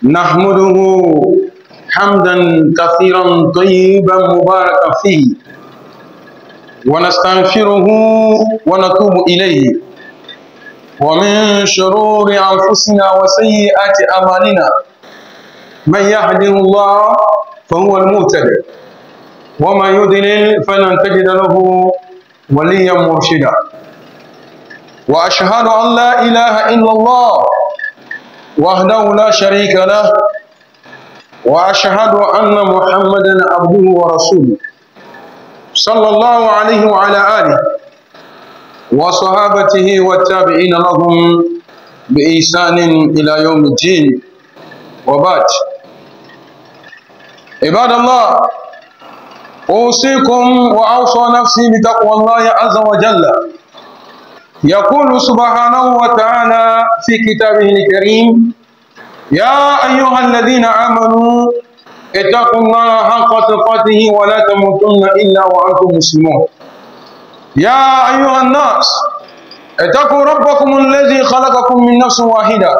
نحمده حمدا كثيرا طيبا مباركا فيه ونستغفره ونتوب إليه ومن شرور أنفسنا وسيئات أعمالنا من يهده الله فهو المهتدي ومن يضلل فلن تجد له وليا مرشدا وأشهد أن لا إله إلا الله وحده لا شريك له وأشهد أن محمدا عبده ورسوله صلى الله عليه وعلى آله وصحابته والتابعين لهم بإحسان إلى يوم الدين وبعد. عباد الله، أوصيكم وأوصى نفسي بتقوى الله عز وجل. يقول سبحانه وتعالى في كتابه الكريم: يا أيها الذين آمنوا اتقوا الله حق تقاته ولا تموتن إلا وأنتم مسلمون. يا أيها الناس اتقوا ربكم الذي خلقكم من نفس واحدة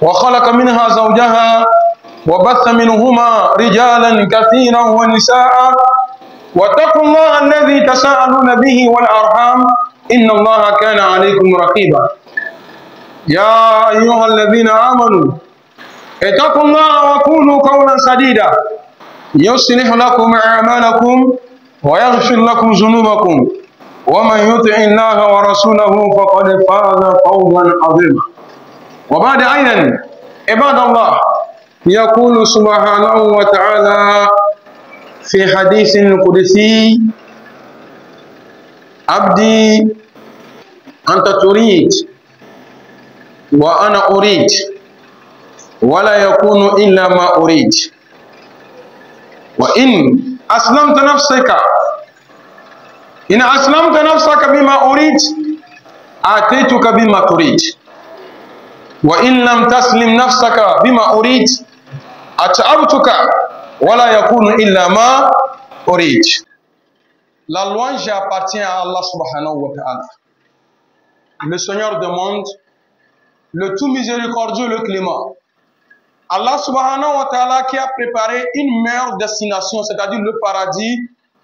وخلق منها زوجها وبث منهما رجالا كثيرا ونساء واتقوا الله الذي تساءلون به والأرحام إن الله كان عليكم رقيبا. يا أيها الذين آمنوا اتقوا الله وقولوا قولا سديدا يصلح لكم أعمالكم ويغفر لكم ذنوبكم ومن يطع الله ورسوله فقد فاز فوزا عظيما. وبعد أيضا عباد الله، يقول سبحانه وتعالى في حديث قدسي: عبدي أنت تريد وأنا أريد ولا يكون إلا ما أريد وإن أسلمت نفسك بما أريد آتيتك بما تريد وإن لم تسلم نفسك بما أريد أتعبتك ولا يكون إلا ما أريد. La louange appartient à Allah subhanahu wa ta'ala, le Seigneur du monde, le tout miséricordieux, le clément. Allah subhanahu wa ta'ala qui a préparé une meilleure destination, c'est-à-dire le paradis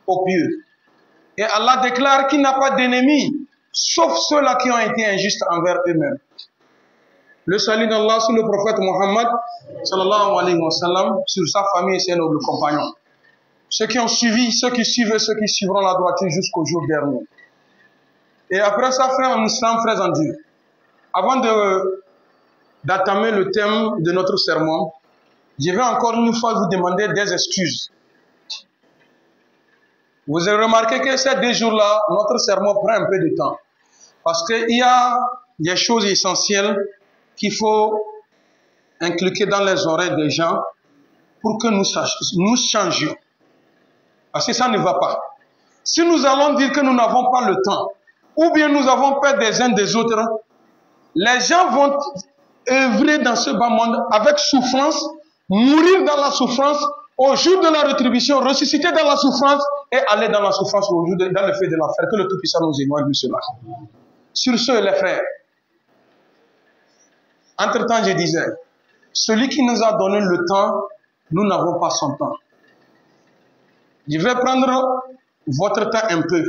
aux pieux. Et Allah déclare qu'il n'a pas d'ennemis, sauf ceux-là qui ont été injustes envers eux-mêmes. Le salut d'Allah sur le prophète Mohammed, sallallahu alayhi wa sallam, sur sa famille et ses nobles compagnons. Ceux qui ont suivi, ceux qui suivent, ceux qui suivront la droiture jusqu'au jour dernier. Et après ça, frères en islam, frères en Dieu, avant d'entamer le thème de notre sermon, je vais encore une fois vous demander des excuses. Vous avez remarqué que ces 2 jours-là, notre sermon prend un peu de temps. Parce qu'il y a des choses essentielles qu'il faut inculquer dans les oreilles des gens pour que nous changions. Parce que ça ne va pas. Si nous allons dire que nous n'avons pas le temps, ou bien nous avons peur des uns des autres, les gens vont œuvrer dans ce bas monde avec souffrance, mourir dans la souffrance, au jour de la rétribution, ressusciter dans la souffrance et aller dans la souffrance dans le feu de l'enfer. Que le Tout-Puissant nous éloigne de cela. Sur ce, les frères, entre-temps, je disais, celui qui nous a donné le temps, nous n'avons pas son temps. Je vais prendre votre temps un peu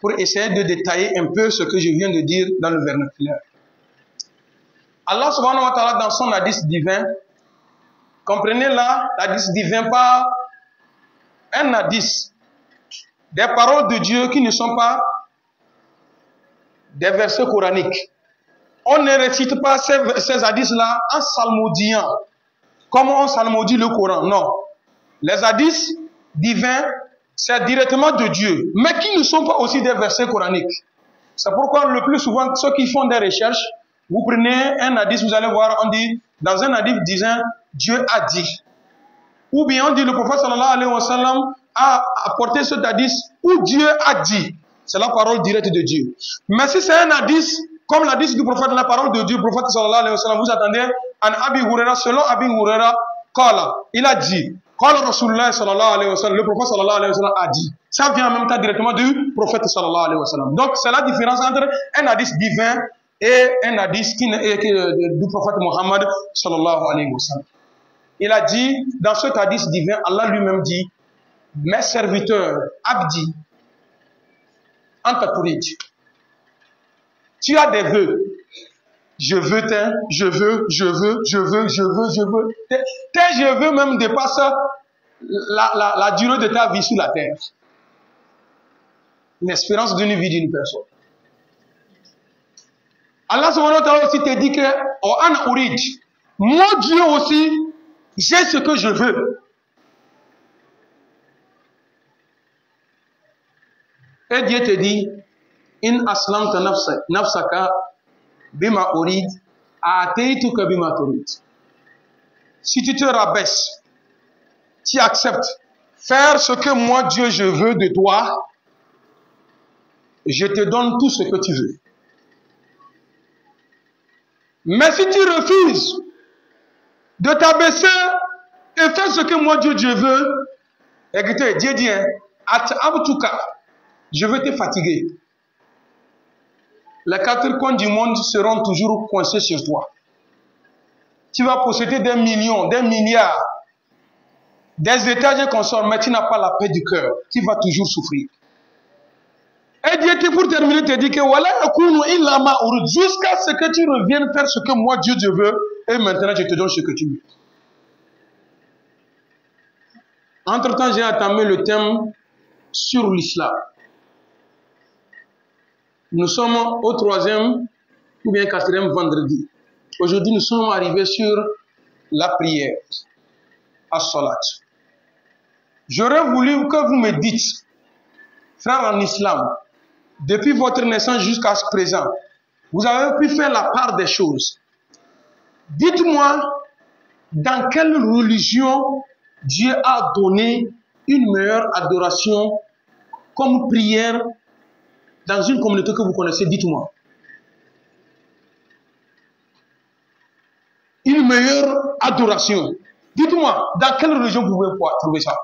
pour essayer de détailler un peu ce que je viens de dire dans le vernaculaire. Allah subhanahu wa ta'ala dans son hadith divin, comprenez là, l'hadith divin pas un hadith, des paroles de Dieu qui ne sont pas des versets coraniques. On ne récite pas ces hadiths-là en psalmodiant, comme on psalmodie le Coran, non. Les hadiths divins, c'est directement de Dieu, mais qui ne sont pas aussi des versets coraniques. C'est pourquoi le plus souvent, ceux qui font des recherches, vous prenez un hadith, vous allez voir, on dit, dans un hadith disant, Dieu a dit. Ou bien on dit, le prophète sallallahu alayhi wa sallam a apporté ce hadith où Dieu a dit. C'est la parole directe de Dieu. Mais si c'est un hadith, comme l'hadith du prophète, la parole de Dieu, le prophète sallallahu alayhi wa sallam, vous attendez, an Abi Huraira, selon Abi Huraira, il a dit. Rasulullah sallallahu alayhi wa sallam, le prophète sallallahu alayhi wa sallam a dit. Ça vient en même temps directement du prophète sallallahu alayhi wa sallam. Donc c'est la différence entre un hadith divin et un hadith du prophète Mohammed sallallahu alayhi wa sallam. Il a dit, dans cet hadith divin, Allah lui-même dit, mes serviteurs, Abdi, Anta Turid, tu as des vœux. Je veux, je veux. Tes je veux même dépassent la durée de ta vie sur la terre. L'espérance d'une vie d'une personne. Allah subhanahu wa ta'ala aussi te dit que oh, an urid, moi Dieu aussi, j'ai ce que je veux. Et Dieu te dit, in aslamta nafsaka bima urid, a'taytuka bima turid. Si tu te rabaisses, tu acceptes faire ce que moi Dieu je veux de toi, je te donne tout ce que tu veux. Mais si tu refuses de t'abaisser et faire ce que moi Dieu je veux, écoutez, Dieu dit, je veux te fatiguer. Les quatre coins du monde seront toujours coincés sur toi. Tu vas posséder des millions, des milliards, des étages et consorts, mais tu n'as pas la paix du cœur. Tu vas toujours souffrir. Et Dieu, pour terminer, te dit que jusqu'à ce que tu reviennes faire ce que moi Dieu je veux, et maintenant je te donne ce que tu veux. Entre-temps, j'ai entamé le thème sur l'islam. Nous sommes au 3e ou bien 4e vendredi. Aujourd'hui, nous sommes arrivés sur la prière, as-salat. J'aurais voulu que vous me dites, frère en islam, depuis votre naissance jusqu'à ce présent, vous avez pu faire la part des choses. Dites-moi, dans quelle religion Dieu a donné une meilleure adoration comme prière dans une communauté que vous connaissez, dites-moi. Une meilleure adoration. Dites-moi, dans quelle religion vous pouvez trouver ça?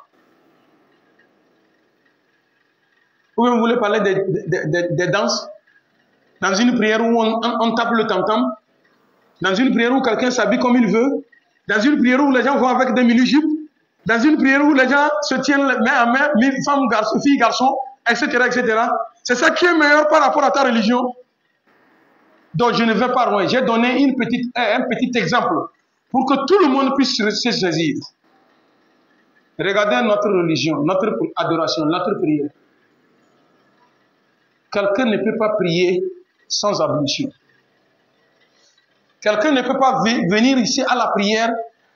Vous voulez parler des danses? Dans une prière où on tape le tam-tam? Dans une prière où quelqu'un s'habille comme il veut? Dans une prière où les gens vont avec des mini-jupes? Dans une prière où les gens se tiennent main à main, femmes, garçons, filles, garçons, etc., etc. C'est ça qui est meilleur par rapport à ta religion. Donc je ne vais pas loin. J'ai donné un petit exemple pour que tout le monde puisse se saisir. Regardez notre religion, notre adoration, notre prière. Quelqu'un ne peut pas prier sans ablution. Quelqu'un ne peut pas venir ici à la prière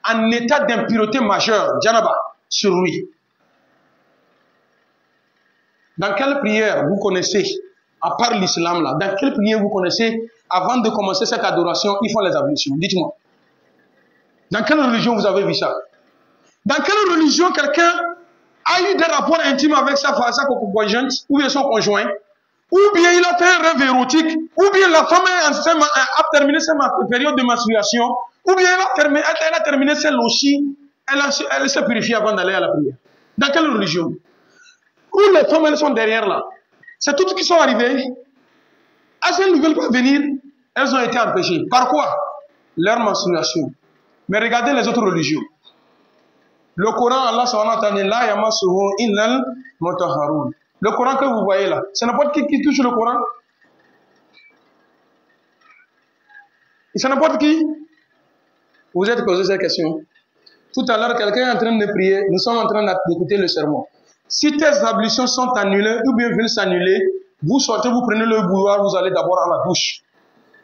en état d'impureté majeure, Djanaba, sur lui. Dans quelle prière vous connaissez, à part l'islam là, dans quelle prière vous connaissez, avant de commencer cette adoration, ils font les ablutions? Dites-moi. Dans quelle religion vous avez vu ça? Dans quelle religion quelqu'un a eu des rapports intimes avec sa conjointe, ou bien son conjoint, ou bien il a fait un rêve érotique, ou bien la femme a terminé sa période de menstruation, ou bien elle a terminé ses lochis, elle s'est purifiée avant d'aller à la prière. Dans quelle religion? Où les femmes, elles sont derrière là. C'est toutes qui sont arrivées. Elles ne veulent pas venir, elles ont été empêchées. Par quoi? Leur menstruation. Mais regardez les autres religions. Le Coran, Allah subhanahu wa ta'ala, la yamassuhu illal mutahharun. Le Coran que vous voyez là, c'est n'importe qui touche le Coran. Et c'est n'importe qui. Vous êtes posé cette question. Tout à l'heure, quelqu'un est en train de prier, nous sommes en train d'écouter le sermon. Si tes ablutions sont annulées ou bien veulent s'annuler, vous sortez, vous prenez le bouilloire, vous allez d'abord à la douche.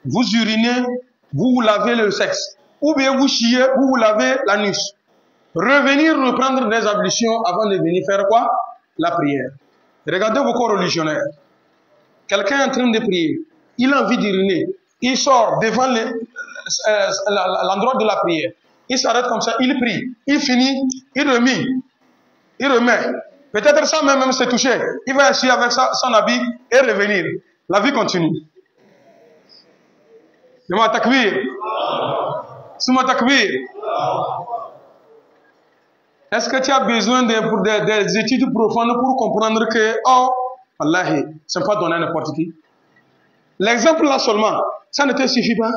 Vous urinez, vous lavez le sexe. Ou bien vous chiez, vous lavez l'anus. Revenir reprendre des ablutions avant de venir faire quoi? La prière. Regardez vos corps religionnaires. Quelqu'un est en train de prier, il a envie d'uriner, il sort devant l'endroit de la prière. Il s'arrête comme ça, il prie, il finit, il remet. Peut-être ça même se toucher. Il va essayer avec son habit et revenir. La vie continue. Souma takbir. Souma takbir. Est-ce que tu as besoin des études profondes pour comprendre que, oh, Wallahi, ce n'est pas donné à n'importe qui? L'exemple là seulement, Ça ne te suffit pas?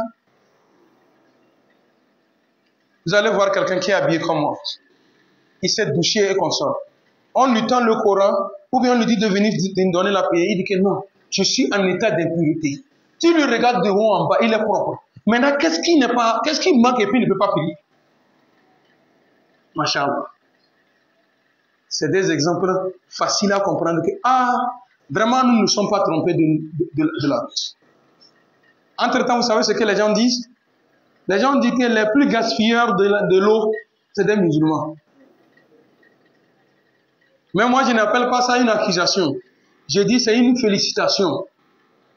Vous allez voir quelqu'un qui est habillé comme moi. Il s'est douché et consort. On lui tend le Coran, ou bien on lui dit de venir donner la prière. Il dit que non, je suis en état d'impureté. Tu le regardes de haut en bas, il est propre. Maintenant, qu'est-ce qui manque et puis il ne peut pas prier? Masha'Allah. C'est des exemples faciles à comprendre que, vraiment, nous ne nous sommes pas trompés de la route. Entre-temps, vous savez ce que les gens disent? Les gens disent que les plus gaspilleurs de l'eau, c'est des musulmans. Mais moi, je n'appelle pas ça une accusation. Je dis c'est une félicitation.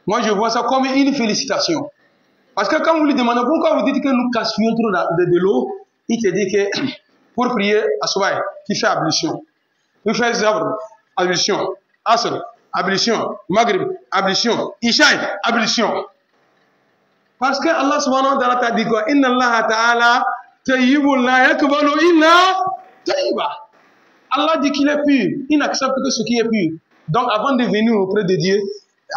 Moi, je vois ça comme une félicitation. Parce que quand vous lui demandez pourquoi vous dites que nous gaspillons trop de l'eau, il te dit que pour prier à Soubaï, qui fait ablution. Il fait Zabr, ablution. Asr, ablution. Maghrib, ablution. Ishaï, ablution. Parce que Allah subhanahu wa ta'ala t'a dit quoi? Inna Allah ta'ala tayyibun la yakbalu illa tayyiba. Allah dit qu'il est pur. Il n'accepte que ce qui est pur. Donc avant de venir auprès de Dieu,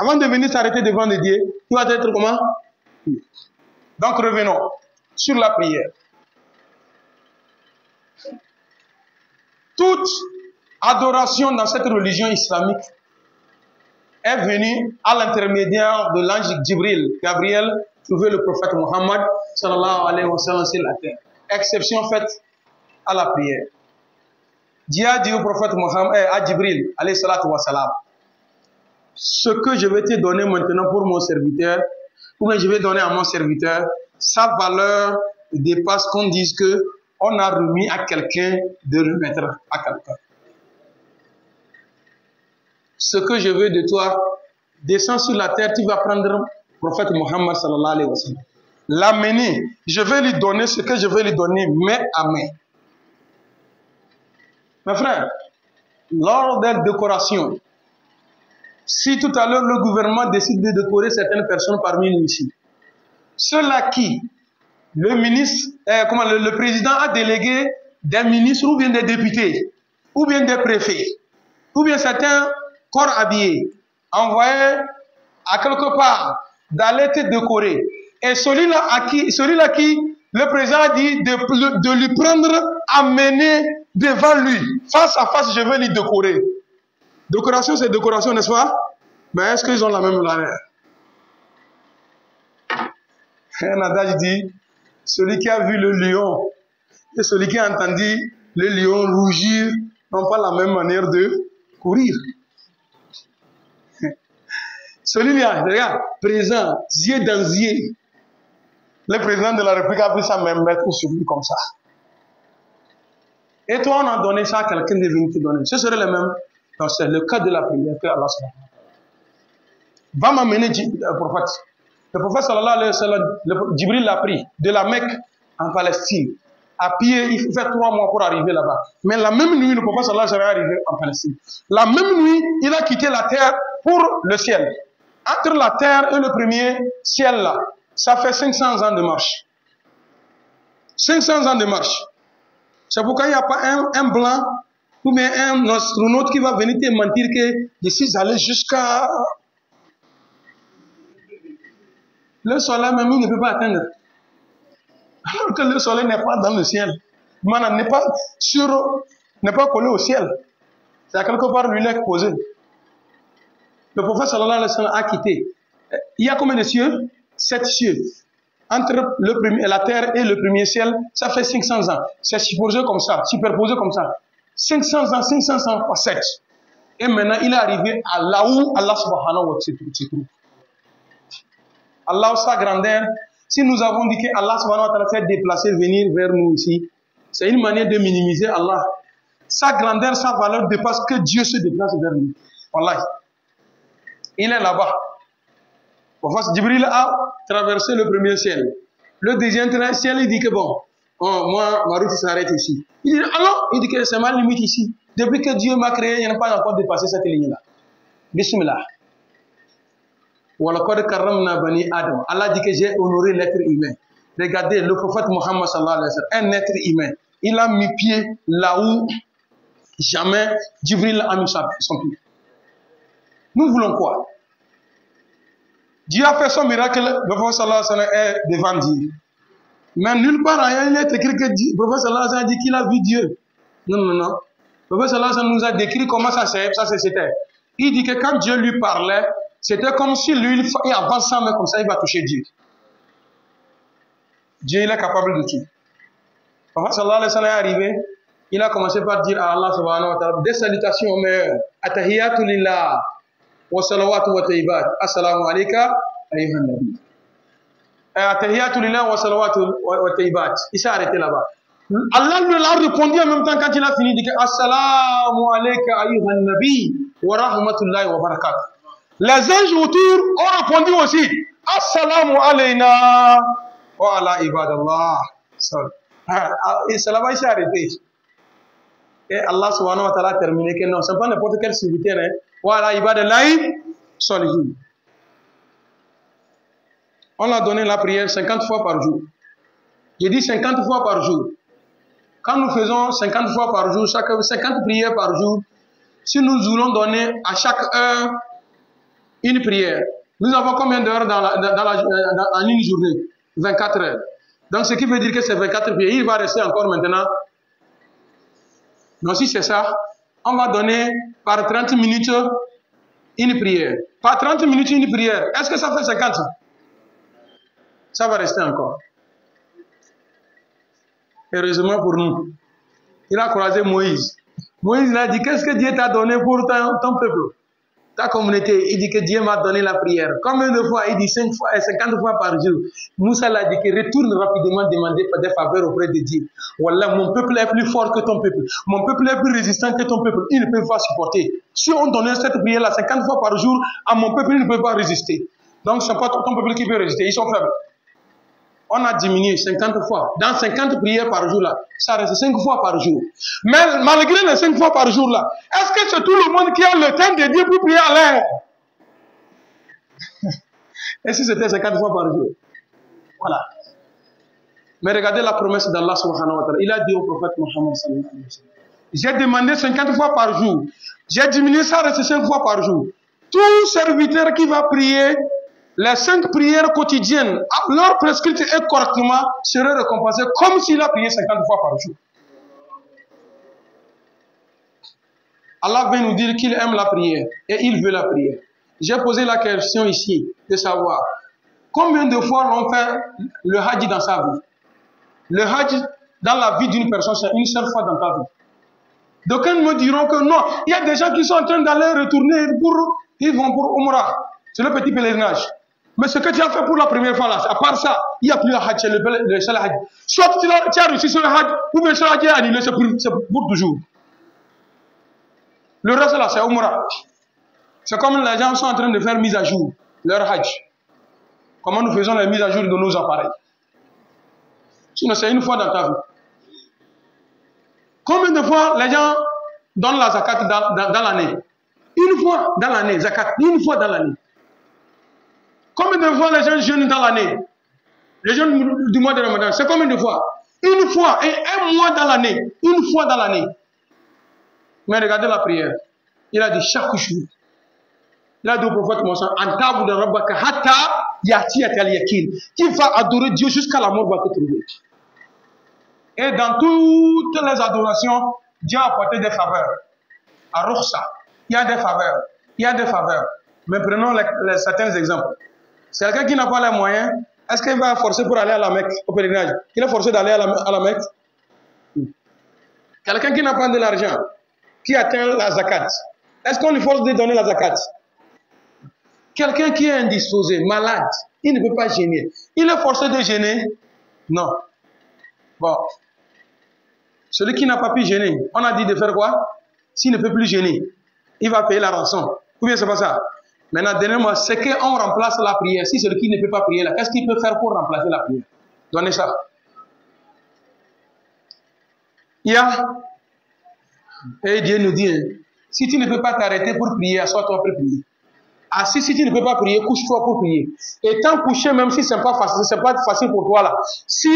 avant de venir s'arrêter devant Dieu, tu vas être comment? Pur. Donc revenons sur la prière. Toute adoration dans cette religion islamique est venue à l'intermédiaire de l'ange Gabriel, trouver le prophète Mohammed sallallahu alayhi wa sallam sur la terre. Exception faite à la prière. Dieu a dit au prophète Mohammed, à Jibril alayhi salatu wa salam, ce que je vais te donner maintenant pour mon serviteur, ou bien je vais donner à mon serviteur, sa valeur dépasse qu'on dise que on a remis à quelqu'un de remettre à quelqu'un. Ce que je veux de toi, descends sur la terre, tu vas prendre le prophète Mohammed sallallahu alayhi wa sallam. L'amener, je vais lui donner ce que je vais lui donner main à main. Mes frères, lors des décorations, si tout à l'heure le gouvernement décide de décorer certaines personnes parmi nous ici, ceux-là qui, le président a délégué des ministres ou bien des députés, ou bien des préfets, ou bien certains corps habillés, envoyés à quelque part d'aller te décorer. Et celui-là qui le président a dit de lui prendre, amener devant lui, face à face, je vais lui décorer. Décoration, c'est décoration, n'est-ce pas? Mais est-ce qu'ils ont la même valeur? Un adage dit, celui qui a vu le lion et celui qui a entendu le lion rougir n'ont pas la même manière de courir. Celui-là, regarde, présent, yeux dans yeux. Le président de la République a pris sa main mettre sur lui comme ça. Et toi, on a donné ça à quelqu'un de venir te donner. Ce serait le même. Donc, c'est le cas de la prière que Allah va m'amener le prophète. Le prophète sallallahu alayhi wa sallam, Jibril l'a pris de la Mecque en Palestine. À pied, il fait 3 mois pour arriver là-bas. Mais la même nuit, le prophète sallallahu alayhi wa sallam est arrivé en Palestine. La même nuit, il a quitté la terre pour le ciel. Entre la terre et le premier ciel là, ça fait 500 ans de marche. 500 ans de marche. C'est pourquoi il n'y a pas un blanc ou bien un astronaute qui va venir te mentir que je suis allé jusqu'à... Le soleil même, il ne peut pas atteindre. Alors que le soleil n'est pas dans le ciel. Maintenant, n'est pas collé au ciel. C'est à quelque part lui là posé. Le prophète sallallahu alayhi wa sallam a quitté. Il y a combien de cieux? 7 cieux. Entre la terre et le premier ciel, ça fait 500 ans. C'est superposé comme ça. 500 ans, 500 ans par 7. Et maintenant, il est arrivé à là où Allah subhanahu wa ta'ala se trouve. Allah, sa grandeur, si nous avons dit que Allah subhanahu wa ta'ala s'est déplacé, venir vers nous ici, c'est une manière de minimiser Allah. Sa grandeur, sa valeur dépasse que Dieu se déplace vers nous. Wallahi. Il est là-bas. Jibril a traversé le premier ciel. Le deuxième ciel, il dit que bon, moi, ma route s'arrête ici. Il dit, ah non, il dit que c'est ma limite ici. Depuis que Dieu m'a créé, il n'a pas encore dépassé cette ligne-là. Bismillah. Allah dit que j'ai honoré l'être humain. Regardez, le prophète Mohammed sallallahu alayhi wa sallam, un être humain. Il a mis pied là où jamais Jibril a mis son pied. Nous voulons quoi? Dieu a fait son miracle, le prophète sallallahu alayhi wa sallam est devant Dieu. Mais nulle part ailleurs, il est écrit que le prophète sallallahu alayhi wa sallam a dit qu'il a vu Dieu. Non, non, non. Le prophète sallallahu alayhi wa sallam nous a décrit comment ça c'était. Il dit que quand Dieu lui parlait, c'était comme si lui, il avance sans main comme ça, il va toucher Dieu. Dieu, il est capable de tout. Le prophète sallallahu alayhi wa sallam est arrivé, il a commencé par dire à Allah subhanahu wa ta'ala des salutations au meilleur. Atahiyatu lillah wa salawatu wa tayyibat. Assalamu alayka ayyuhan nabi. Atahiyatu lillah wa salawatu wa tayyibat. Il s'est arrêté là-bas. Allah lui a répondu en même temps quand il a fini, il dit Assalamu alayka ayyuhan nabi wa rahmatullahi wa barakatuh. Les anges autour ont répondu aussi Assalamu alayna wa ala ibadallah. Et c'est là-bas il s'est arrêté. Et Allah subhanahu wa ta'ala a terminé que non, ce n'est pas n'importe quel serviteur. Wa ala ibadallah salihin. On a donné la prière 50 fois par jour. J'ai dit 50 fois par jour. Quand nous faisons 50 fois par jour, 50 prières par jour, si nous voulons donner à chaque heure une prière, nous avons combien d'heures en une journée? 24 heures. Donc ce qui veut dire que c'est 24 prières. Il va rester encore maintenant. Donc si c'est ça, on va donner par 30 minutes une prière. Par 30 minutes une prière. Est-ce que ça fait 50? Ça va rester encore. Heureusement pour nous. Il a croisé Moïse. Moïse il a dit, qu'est-ce que Dieu t'a donné pour ton peuple, ta communauté? Il dit que Dieu m'a donné la prière. Combien de fois? Il dit 50 fois par jour. Moussa l'a dit que retourne rapidement demander des faveurs auprès de Dieu. Wallah, mon peuple est plus fort que ton peuple. Mon peuple est plus résistant que ton peuple. Il ne peut pas supporter. Si on donnait cette prière-là 50 fois par jour, à mon peuple, il ne peut pas résister. Donc, ce n'est pas ton peuple qui peut résister. Ils sont faibles. On a diminué 50 fois. Dans 50 prières par jour, là, ça reste 5 fois par jour. Mais malgré les 5 fois par jour, là, est-ce que c'est tout le monde qui a le temps de Dieu pour prier à l'air? Et si c'était 50 fois par jour? Voilà. Mais regardez la promesse d'Allah subhanahu wa ta'ala. Il a dit au prophète Mohammed sallallahu alayhi wa sallam, j'ai demandé 50 fois par jour. J'ai diminué, ça reste 5 fois par jour. Tout serviteur qui va prier les 5 prières quotidiennes, leur prescrite et correctement, serait récompensé comme s'il a prié 50 fois par jour. Allah vient nous dire qu'il aime la prière et il veut la prière. J'ai posé la question ici de savoir combien de fois l'on fait le hajj dans sa vie. Le hajj dans la vie d'une personne, c'est une seule fois dans ta vie. D'aucuns me diront que non, il y a des gens qui sont en train d'aller retourner ils vont pour Umrah. C'est le petit pèlerinage. Mais ce que tu as fait pour la première fois là, à part ça, il n'y a plus le hajj, c'est le seul hajj. Soit tu as réussi sur le hajj, ou bien le hajj est annulé, c'est pour toujours. Le reste là, c'est Umrah. C'est comme les gens sont en train de faire mise à jour, leur hajj. Comment nous faisons la mise à jour de nos appareils. Sinon, c'est une fois dans ta vie. Combien de fois les gens donnent la zakat dans l'année? Une fois dans l'année, zakat, une fois dans l'année. Combien de fois les gens jeûnent dans l'année? Les jeûnes du mois de Ramadan, c'est combien de fois? Une fois, et un mois dans l'année. Une fois dans l'année. Mais regardez la prière. Il a dit chaque jour. Il a dit au prophète Moussa, Antabu de Rabbaka Hatta Yati Atal Yakin, qui va adorer Dieu jusqu'à la mort va te trouver. Et dans toutes les adorations, Dieu a apporté des faveurs. À Rukhsa, il y a des faveurs. Il y a des faveurs. Mais prenons certains exemples. C'est quelqu'un qui n'a pas les moyens, est-ce qu'il va forcer pour aller à la Mecque, au pèlerinage? Il est forcé d'aller à la Mecque? Quelqu'un qui n'a pas de l'argent, qui atteint la zakat, est-ce qu'on lui force de donner la zakat? Quelqu'un qui est indisposé, malade, il ne peut pas gêner. Il est forcé de gêner? Non. Bon. Celui qui n'a pas pu gêner, on a dit de faire quoi? S'il ne peut plus gêner, il va payer la rançon. Ou bien c'est pas ça? Maintenant, donnez-moi, c'est qu'on remplace la prière. Si celui qui ne peut pas prier là, qu'est-ce qu'il peut faire pour remplacer la prière? Donnez ça. Il y a, et Dieu nous dit, si tu ne peux pas t'arrêter pour prier, assois-toi pour prier. Assis, si tu ne peux pas prier, couche-toi pour prier. Et tant couché, même si ce n'est pas facile pour toi là, si,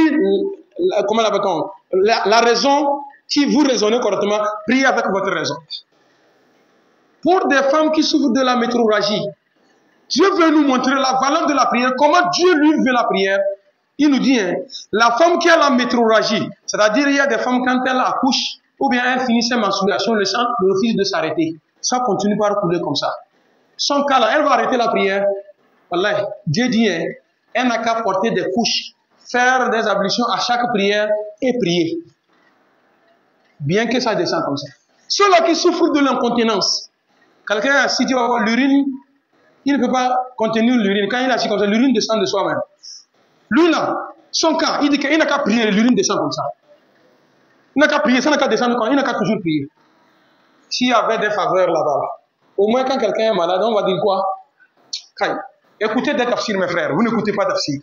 comment l'appelle-t-on, la raison qui vous raisonnez correctement, priez avec votre raison. Pour des femmes qui souffrent de la métrorragie, Dieu veut nous montrer la valeur de la prière, comment Dieu lui veut la prière. Il nous dit, hein, la femme qui a la métrorragie, c'est-à-dire il y a des femmes quand elles accouchent, ou bien elles finissent sa menstruation, le sang refuse de s'arrêter. Ça continue par couler comme ça. Son cas là, elle va arrêter la prière. Voilà. Dieu dit, hein, elle n'a qu'à porter des couches, faire des ablutions à chaque prière et prier. Bien que ça descende comme ça. Ceux-là qui souffrent de l'incontinence, quelqu'un, si tu vas voir l'urine, il ne peut pas contenir l'urine. Quand il a assis comme ça, l'urine descend de soi-même. Lui là, son cas, il dit qu'il n'a qu'à prier, l'urine descend comme ça. Il n'a qu'à prier, ça n'a qu'à descendre comme ça, il n'a qu'à toujours prier. S'il y avait des faveurs là-bas, au moins quand quelqu'un est malade, on va dire quoi? Écoutez des tafsirs, mes frères, vous n'écoutez pas tafsir.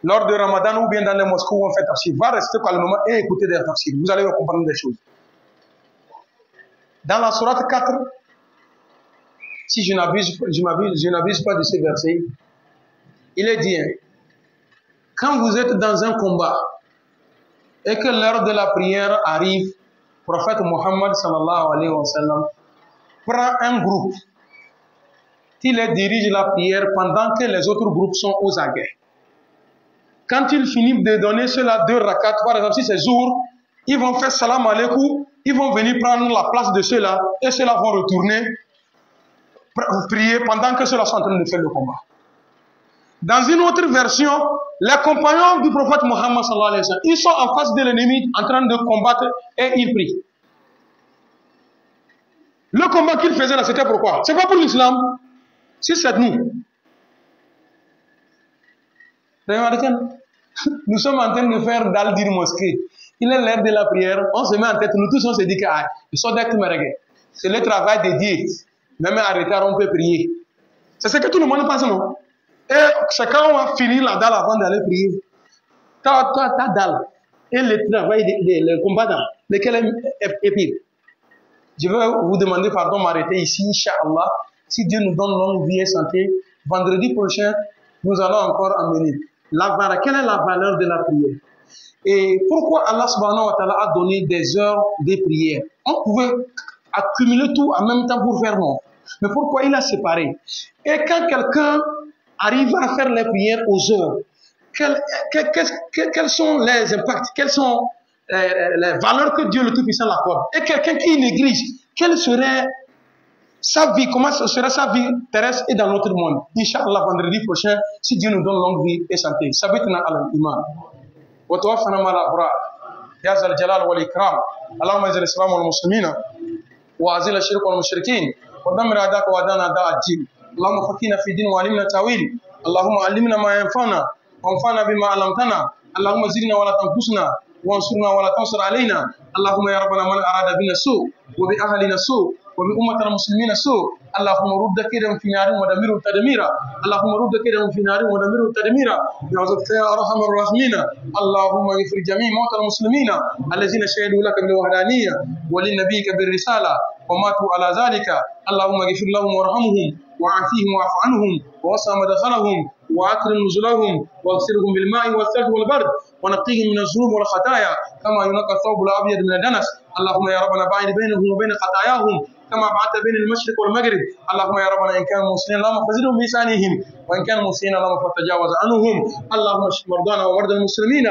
Lors de Ramadan ou bien dans les mosquées où on fait tafsir, va rester calmement et écouter des tafsirs. Vous allez comprendre des choses. Dans la sourate 4, si je n'abuse pas de ces versets, il est dit, hein, quand vous êtes dans un combat et que l'heure de la prière arrive, le prophète Mohammed sallallahu alayhi wa sallam prend un groupe qui les dirige la prière pendant que les autres groupes sont aux aguets. Quand il finit de donner cela 2 rakats, par exemple, si c'est jour, ils vont faire salam alaikum, ils vont venir prendre la place de ceux-là et ceux-là vont retourner prier pendant que ceux-là sont en train de faire le combat. Dans une autre version, les compagnons du prophète Mohammed sallallahu alayhi wa sallam, ils sont en face de l'ennemi en train de combattre et ils prient. Le combat qu'ils faisaient là, c'était pourquoi? C'est pas pour l'islam, si c'est nous. Nous sommes en train de faire d'Al-Dir mosquée. Il est l'heure de la prière, on se met en tête, nous tous on se dit que c'est le travail dédié. Même en retard, on peut prier. C'est ce que tout le monde pense, non? Et c'est quand on va finir la dalle avant d'aller prier. Ta dalle et le travail, le combattant, lequel est pire. Je vais vous demander pardon, m'arrêter ici, Inch'Allah. Si Dieu nous donne longue vie et santé, vendredi prochain, nous allons encore amener. Quelle est la valeur de la prière? Et pourquoi Allah subhanahu wa ta'ala a donné des heures de prière? On pouvait accumuler tout en même temps pour faire non. Mais pourquoi il a séparé? Et quand quelqu'un arrive à faire les prières aux heures, quels sont les impacts, quelles sont les valeurs que Dieu le Tout-Puissant l'accorde? Et quelqu'un qui néglige, quelle serait sa vie, comment serait sa vie terrestre et dans notre monde? Inch'Allah, vendredi prochain, si Dieu nous donne longue vie et santé. Sabitna al-Iman. Wa tawaffana ma al-abrar. Ya zal jalal wal ikram. Allahumma izil islam wal muslimina. Wa azil ash-shirk wal mushrikin. Wa damir adaka wa dana da ad-din. Allahumma fakina fi din wa alimna tawil. Allahumma allimna ma yanfa'una. وانفعنا بما علمتنا اللهم زدنا ولا تنقصنا وانصرنا ولا تنصر علينا اللهم يا ربنا من أراد بنا سوء وبأهلنا سوء وبأمة المسلمين سوء اللهم رد كيدهم في نار ودمره تدميرا اللهم رد كيدهم في نار ودمره تدميرا بعزتك يا أرحم الراحمين اللهم اغفر جميع موتى المسلمين الذين شهدوا لك بالوحدانية ولنبيك بالرسالة وماتوا على ذلك اللهم اغفر لهم وارحمهم وعافيهم واعف عنهم ووسع مدخلهم وأكرم نزلهم واغسلهم بالماء والثلج والبرد ونقيهم من الذنوب والخطايا كما ينقى الثوب الأبيض من الدنس اللهم يا ربنا باعد بينهم وبين خطاياهم كما بعثت بين المشرق والمغرب اللهم يا ربنا إن كانوا مسلمين اللهم فزدهم بإحسانهم وإن كانوا مسلمين اللهم فتجاوز عنهم اللهم اشف مرضانا ومرضى المسلمين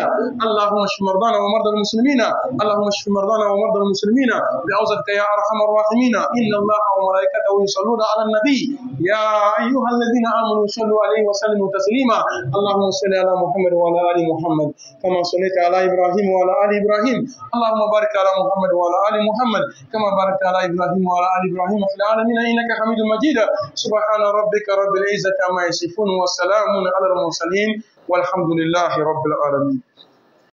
اللهم اشف مرضانا ومرضى المسلمين اللهم اشف مرضانا ومرضى المسلمين بعوزتك يا أرحم الراحمين إن الله وملائكته يصلون على النبي يا أيها الذين آمنوا صلوا عليه وسلموا تسليما اللهم صل على محمد وعلى آل محمد كما صليت على إبراهيم وعلى آل إبراهيم اللهم بارك على محمد وعلى آل محمد كما باركت على إبراهيم وعلى آل إبراهيم في العالمين إنك حميد مجيد سبحان ربك رب العزة عما يصفون وسلام على المرسلين والحمد لله رب العالمين.